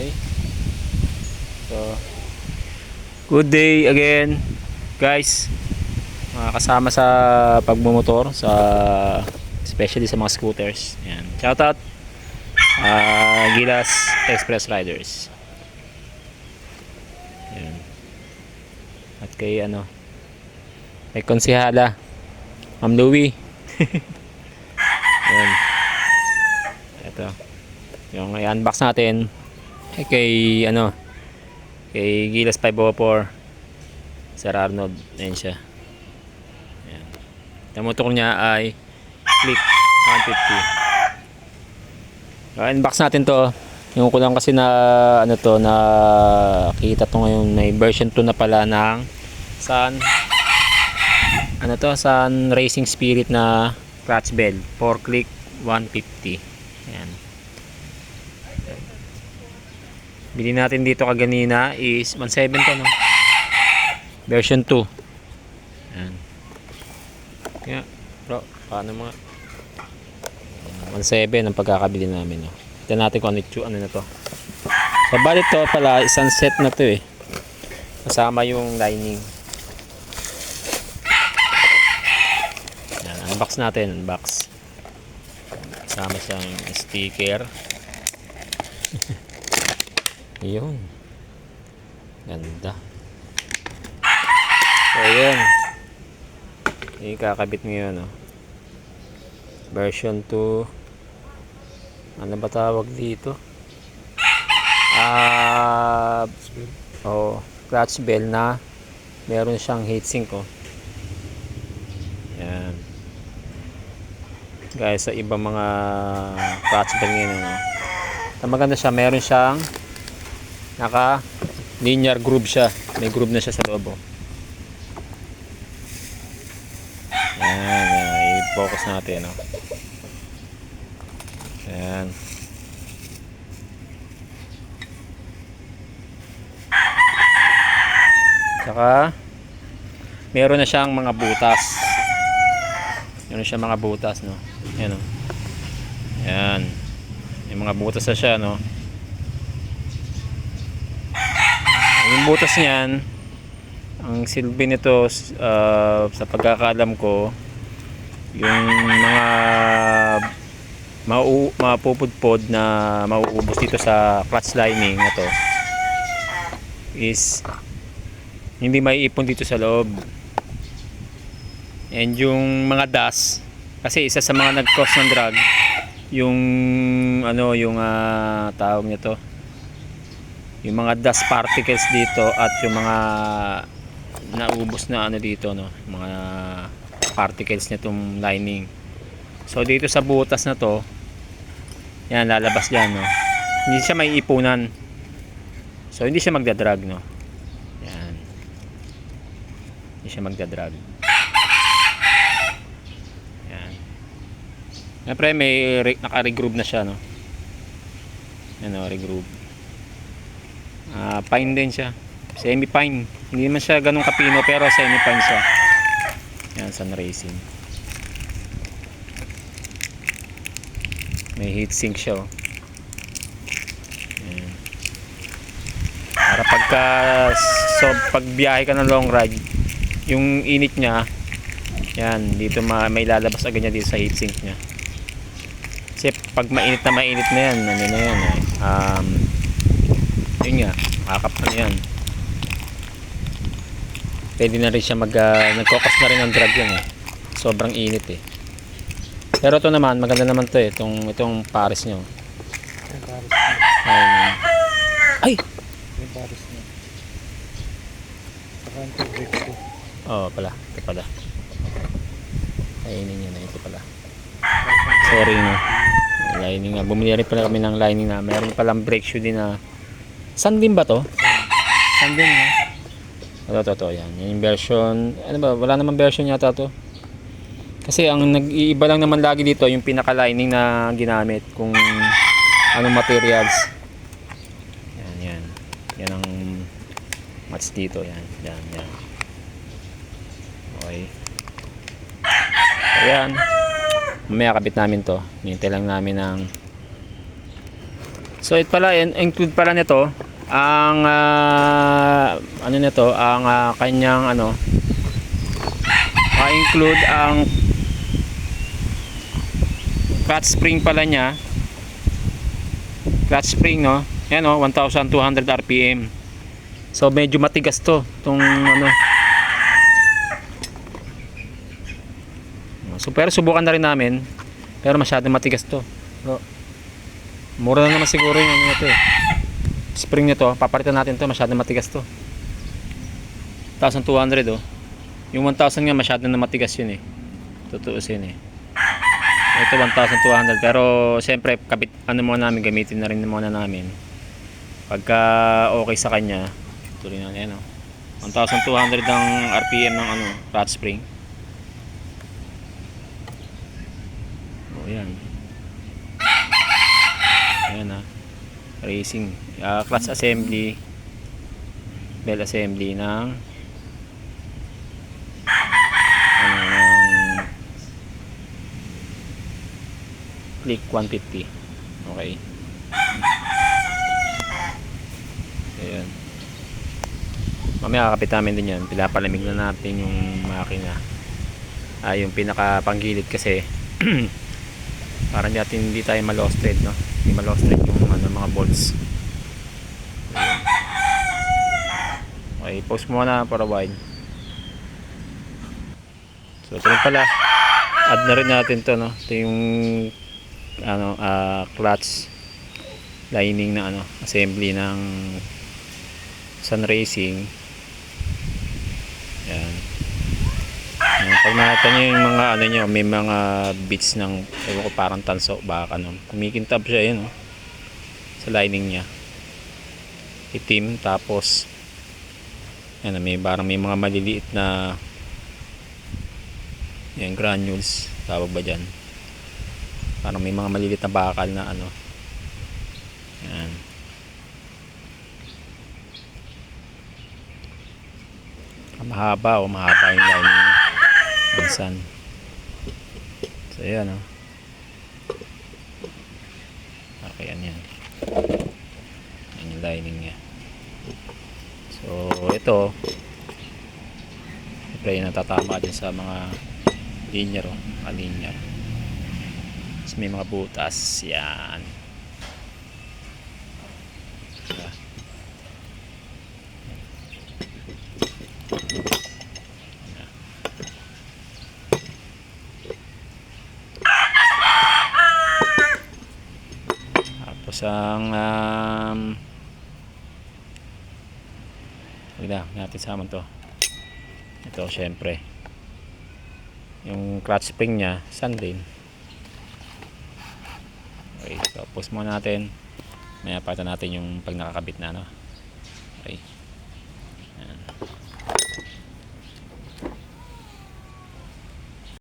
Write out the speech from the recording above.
Okay. So, good day again, guys. Mga kasama sa pagmumotor, especially sa mga scooters. Yan. Shoutout Gilas Express Riders. Yan. At kay kay Konsihala Ma'am Louie. Yan. Ito. Yung i-unbox natin ay kay Gilas 504 Sir Arnold. Ayan siya. Ayan. Ang motor niya ay Click 150. Unbox natin to. Yung ko lang kasi na kita to ngayon, may version 2 na pala ng Sun Racing Spirit na clutch bell for Click 150. Ayan. Bili natin dito kaganina is 1.7 to, no? Version 2. Ayan. Kaya, bro, paano mga 1.7 ang pagkakabili namin, no? Tignan natin kung ano na to. So, bali to pala, isang set na to eh. Kasama yung lining. Ayan, unbox natin, unbox. Kasama siyang sticker. Yun. Ganda. So, yun. Ikakabit mo yun, no? Version 2. Ano ba tawag dito? Clutch bell na meron siyang heatsink, oh. Yan. Guys, sa ibang mga clutch bell ngayon, no? Maganda siya, meron siyang naka linear groove siya. May groove na siya sa loob, oh. Yan, i-focus natin, oh. Yan. Saka meron na siyang mga butas. Meron siyang mga butas, no. Yan, oh. Yan. May mga butas na siya, no. Yung butas niyan, ang silbi nito sa pagkakaalam ko, yung mga mapupudpod na mauubos dito sa clutch lining na to is hindi maiipon dito sa loob. And yung mga dust, kasi isa sa mga nag-cause ng drag yung tawag nito, yung mga dust particles dito at yung mga naubos na dito, no, mga particles nitong lining. So dito sa butas na to, yan, lalabas yan, no. Hindi siya may ipunan, so hindi siya magdadrag, no. Yan, hindi siya magdadrag. Yan. Siyempre may naka-regroove na siya, no. Yan, no, regroove. Pine din siya, semi-pine. Hindi naman siya ganun kapino, pero semi-pine siya. Yan, Sun Racing. May heatsink siya, oh. Yan. Para pag biyahe ka ng long ride, yung init niya, yan, dito may lalabas agad niya dito sa heatsink niya. Kasi pag mainit na yan, yun nga, kakap na yan. Pwede na rin siya nagkokos na rin ng drag yan, eh. Sobrang init, eh. Pero ito naman, maganda naman to, eh. Itong pares nyo. Ay! Yung pares niya. Saka yung brake ko. Oo, pala. Ito pala. Kainin nyo na. Ito pala. Sorry, no. Lining nga. Bumili rin pala kami ng lining na. Meron palang brake shoe din na. Saan din ba to? Saan din, no? Ito. Yan. Yung version. Ano ba? Wala namang version yata to. Kasi ang nag-iiba lang naman lagi dito yung pinaka-lining na ginamit, kung anong materials. Yan. Yan ang match dito. Yan. Okay. Ayan. Mamaya kabit namin to. Hintay lang namin ng So it pala, include pala nito ang ano nito, ang kanyang ano, include ang clutch spring pala niya. Clutch spring, no? Yan, no, 1,200 RPM. So medyo matigas to, tong ano. So pero subukan na rin namin, pero masyadong matigas to. So, mura na naman siguro yung ano nito eh. Spring nito, papalitan natin to, masyadong matigas to. 1,200 oh. Yung 1,000 nga masyadong na matigas yun eh. Tutuusin eh. Ito 1,200, pero siyempre kabit ano muna namin, gamitin na rin muna namin. Pagka okay sa kanya, tuloy na yan oh. 1,200 ang RPM ng ano, clutch spring. Oh, yan. Ayan ha. Racing. Clutch assembly. Bell assembly ng Click 150. Okay. Ayan. Mamaya kakapit namin din yan. Pinapalamig na natin yung makina. Yung pinaka panggilid kasi para hindi tayo ma-lost thread, no? Hindi ma-lost thread yung ano, mga bolts. Okay, pause muna para wide. So ito rin pala, add na rin natin to, no? Ito yung ano, clutch lining na ano, assembly ng Sun Racing. Yan. Pag nakita nyo yung mga ano nyo, may mga bits ng, ewan ko, parang tanso, baka ano, kumikintab siya yun, oh, sa lining nya, itim. Tapos yan, may parang may mga maliliit na yan, granules tawag ba dyan, parang may mga maliliit na bakal na ano. Yan. Mahaba o mahaba yung lining nya ng Sun. So yan oh. Okay, yan. Yan yung lining nya. So ito, siyempre natatama din sa mga linear oh, linear. Tapos may mga butas. Yan. Tapos ang natin sama to. Ito syempre yung clutch spring nya, Sun din. Okay, so pause muna natin. May napata natin yung pag nakakabit na, no?